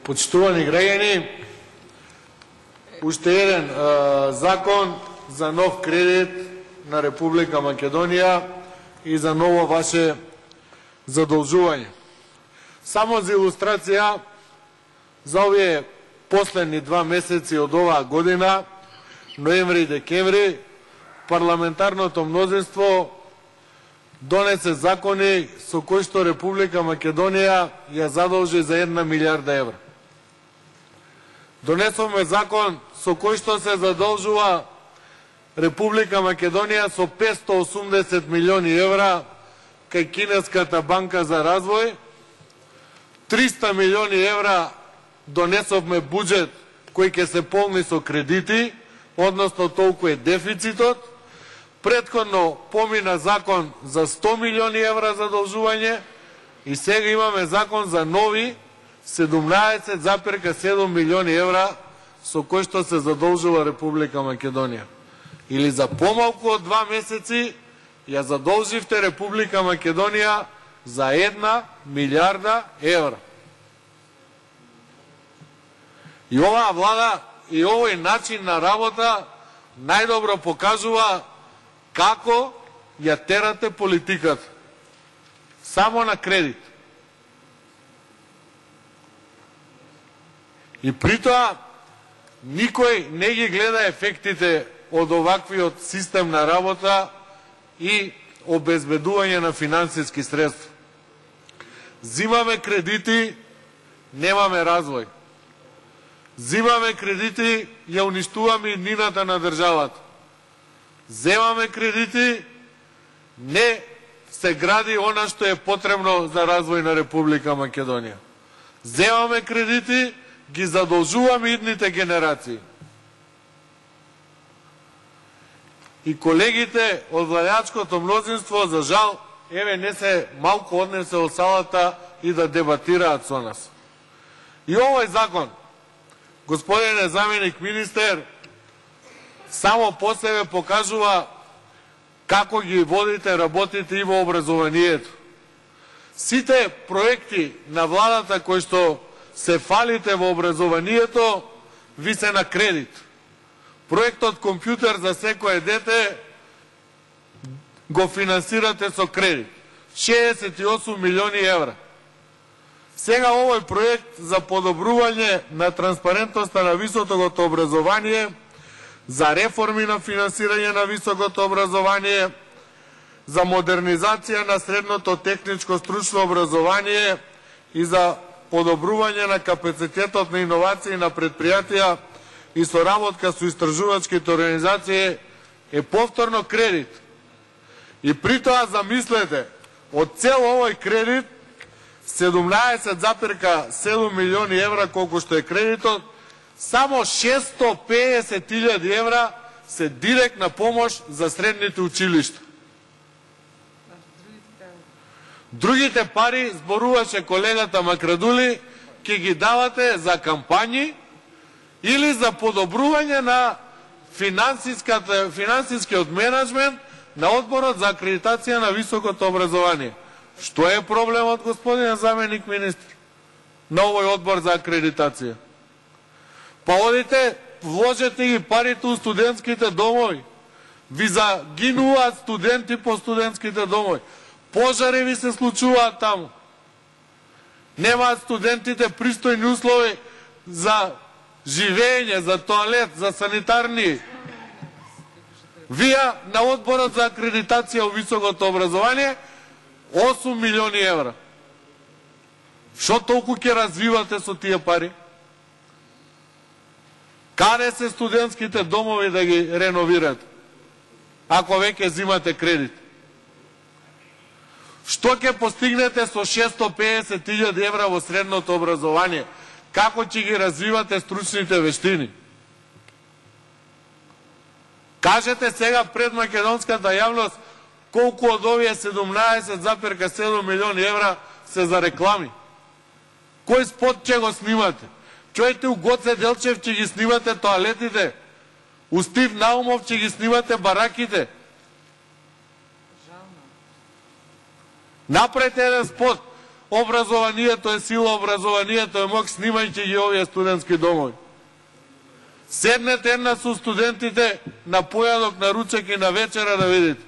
Почитувани граѓани, уште еден закон за нов кредит на Република Македонија и за ново ваше задолжување. Само за илустрација, за овие последни 2 месеци од оваа година, ноември и декември, парламентарното мнозинство донесе закони со кои што Република Македонија ја задолжи за 1 милиарда евра. Донесовме закон со кој што се задолжува Република Македонија со 580 милиони евра кај Кинеската банка за развој, 300 милиони евра донесовме буџет кој ќе се полни со кредити, односно толку е дефицитот. Претходно помина закон за 100 милиони евра задолжување и сега имаме закон за нови 17,7 милиони евра со кој што се задолжува Република Македонија. Или за помалку од 2 месеци ја задолживте Република Македонија за 1 милиарда евра. И оваа влада и овој начин на работа најдобро покажува како ја терате политиката. Само на кредит. И притоа никој не ги гледа ефектите од оваквиот систем на работа и обезбедување на финансиски средства. Зимаме кредити, немаме развој. Зимаме кредити, ја уништуваме иднината на државата. Земаме кредити, не се гради она што е потребно за развој на Република Македонија. Земаме кредити, ги задолжуваме идните генерации. И колегите од владеачкото мнозинство, за жал, еве не се малку однесе од салата и да дебатираат со нас. И овој закон, господине заменик министер, само по себе покажува како ги водите работите и во образованието. Сите проекти на владата кои што се фалите во образованието, ви се на кредит. Проектот компјутер за секое дете го финансирате со кредит. 68 милиони евра. Сега овој проект за подобрување на транспарентноста на високото образование, за реформи на финансирање на високото образование, за модернизација на средното техничко стручно образование и за подобрување на капацитетот на иновации на предпријатија и соработка со истражувачките организации е повторно кредит. И притоа замислете, од цел овој кредит 17,7 милиони евра колку што е кредитот, само 650.000 евра се директна помош за средните училишта. Другите пари, зборуваше колегата Макрадули, ќе ги давате за кампањи или за подобрување на финансискиот менеджмент на одборот за акредитација на високото образование. Што е проблемот, господин заменик министр, на овој одбор за акредитација? Па одите, вложете ги парите у студентските домови. Ви загинуваат студенти по студентските домови. Пожари ви се случуваат таму. Немаат студентите пристојни услови за живење, за тоалет, за санитарни. Вие на одборот за акредитација у високото образование 8 милиони евра. Што толку ќе развивате со тие пари? Каде се студентските домови да ги реновирате, ако веќе зимате кредит? Што ќе постигнете со 650.000 евра во средното образование? Како ќе ги развивате стручните вештини? Кажете сега пред македонската јавност колку од овие 17,7 милиони евра се за реклами. Кој спот ќе го снимате? Чујте, у Гоце Делчев ќе ги снимате тоалетите, у Стив Наумов ќе ги снимате бараките. Направете еден спот. Образованието е сила, образованието е мок, снимајќи ги овие студентски домови. Седнете една со студентите на појадок, на ручек и на вечера да видите.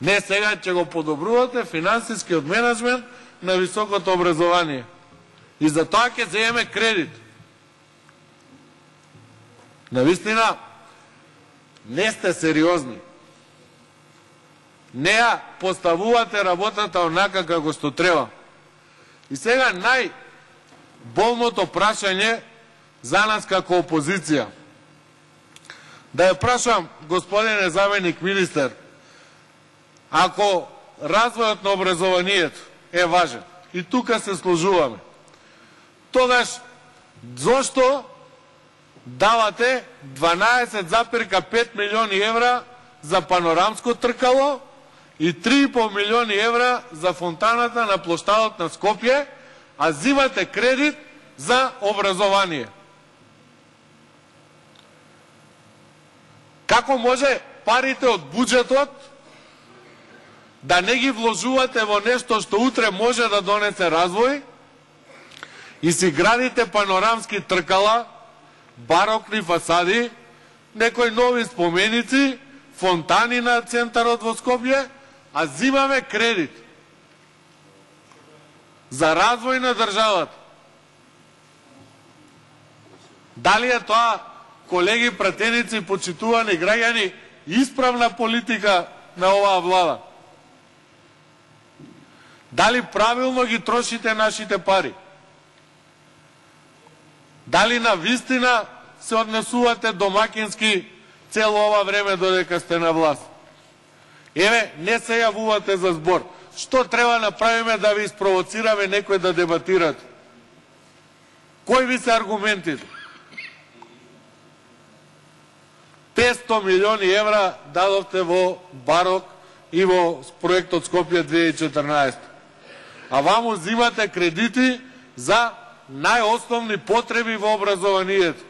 Не, сега ќе го подобрувате финансискиот менеджмент на високото образование. И за тоа ќе земеме кредит. Навистина, не сте сериозни. Не ја поставувате работата онака како што треба. И сега најболното прашање за нас како опозиција. Да ја прашам, господине заменик министер, ако развојот на образованието е важен, и тука се сложуваме, тогаш зошто давате 12,5 милиони евра за панорамско тркало и 3,5 милиони евра за фонтаната на площадот на Скопје, а зимате кредит за образование? Како може парите од буџетот да не ги вложувате во нешто што утре може да донесе развој и си градите панорамски тркала, барокни фасади, некои нови споменици, фонтани на центарот во Скопје, а зимаме кредит за развој на државата? Дали е тоа, колеги, пратеници, почитувани граѓани, исправна политика на оваа влада? Дали правилно ги трошите нашите пари? Дали на вистина се однесувате домакински цело ова време додека сте на власт? Еве, не се јавувате за збор. Што треба направиме да ви испровоцираме некој да дебатирате? Кои ви се аргументите? 500 милиони евра дадовте во Барок и во проектот Скопје 2014. А ваму зимате кредити за најосновни потреби во образованието.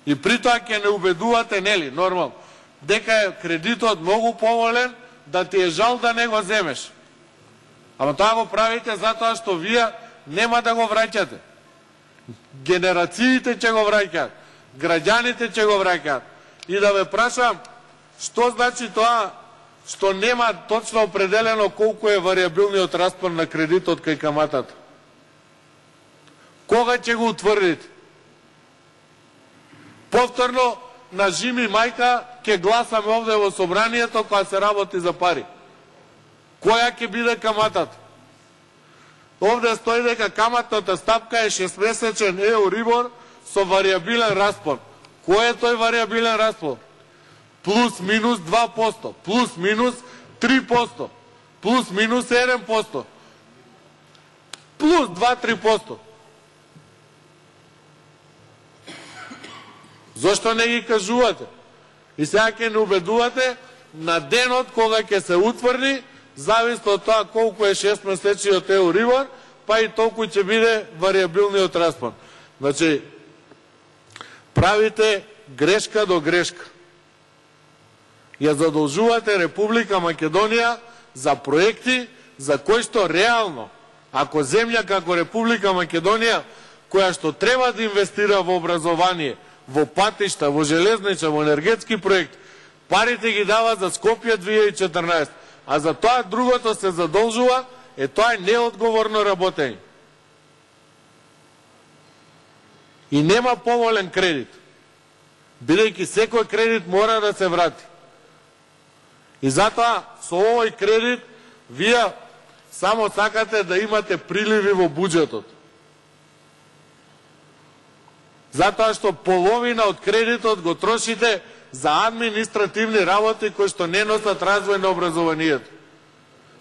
И при тоа ќе не убедувате, нели, нормално, дека е кредитот многу поволен, да ти е жал да не го земеш. Ама тоа го правите затоа што вие нема да го враќате. Генерациите ќе го враќаат, граѓаните ќе го враќаат. И да ве прашам, што значи тоа што нема точно определено колку е вариабилниот распон на кредитот кај каматата? Кога ќе го утврдите? Повторно, на Жими мајка ќе гласаме овде во собранието кога се работи за пари. Која ќе биде каматата? Овде стои дека каматната стапка е 6-месечен еурибор со вариабилен распон. Кој е тој вариабилен распон? Плюс минус 2%, плюс минус 3%, плюс минус 1%, плюс 2-3%. Зошто не ги кажувате? И сега ќе не убедувате на денот кога ќе се утврди, зависно од тоа колку е 6-месечниот еурибор, па и толку ќе биде вариабилниот распон. Значи, правите грешка до грешка. Ја задолжувате Република Македонија за проекти за кои што реално, ако земја како Република Македонија, која што треба да инвестира во образование, во патишта, во железнича, во енергетски проект, парите ги дава за Скопје 2014, а за тоа другото се задолжува, тоа е неодговорно работење. И нема поволен кредит, бидејќи секој кредит мора да се врати. И затоа со овој кредит вие само сакате да имате приливи во буџетот. Затоа што половина од кредитот го трошите за административни работи кои што не носат развој на образованието.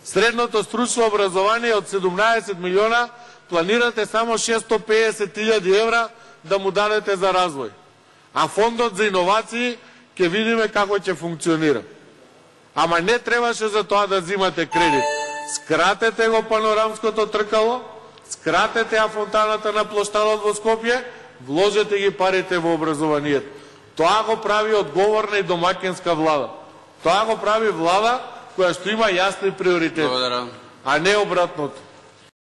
Средното стручно образование од 17 милиона планирате само 650.000 евра да му дадете за развој. А фондот за иновации ќе видиме како ќе функционира. Ама не требаше за тоа да взимате кредит. Скратете го панорамското тркало, скратете ја фонтаната на площадот во Скопје, вложете ги парите во образованието. Тоа го прави одговорна и домакинска влада. Тоа го прави влада која што има јасни приоритети, Благодарам. а не обратното.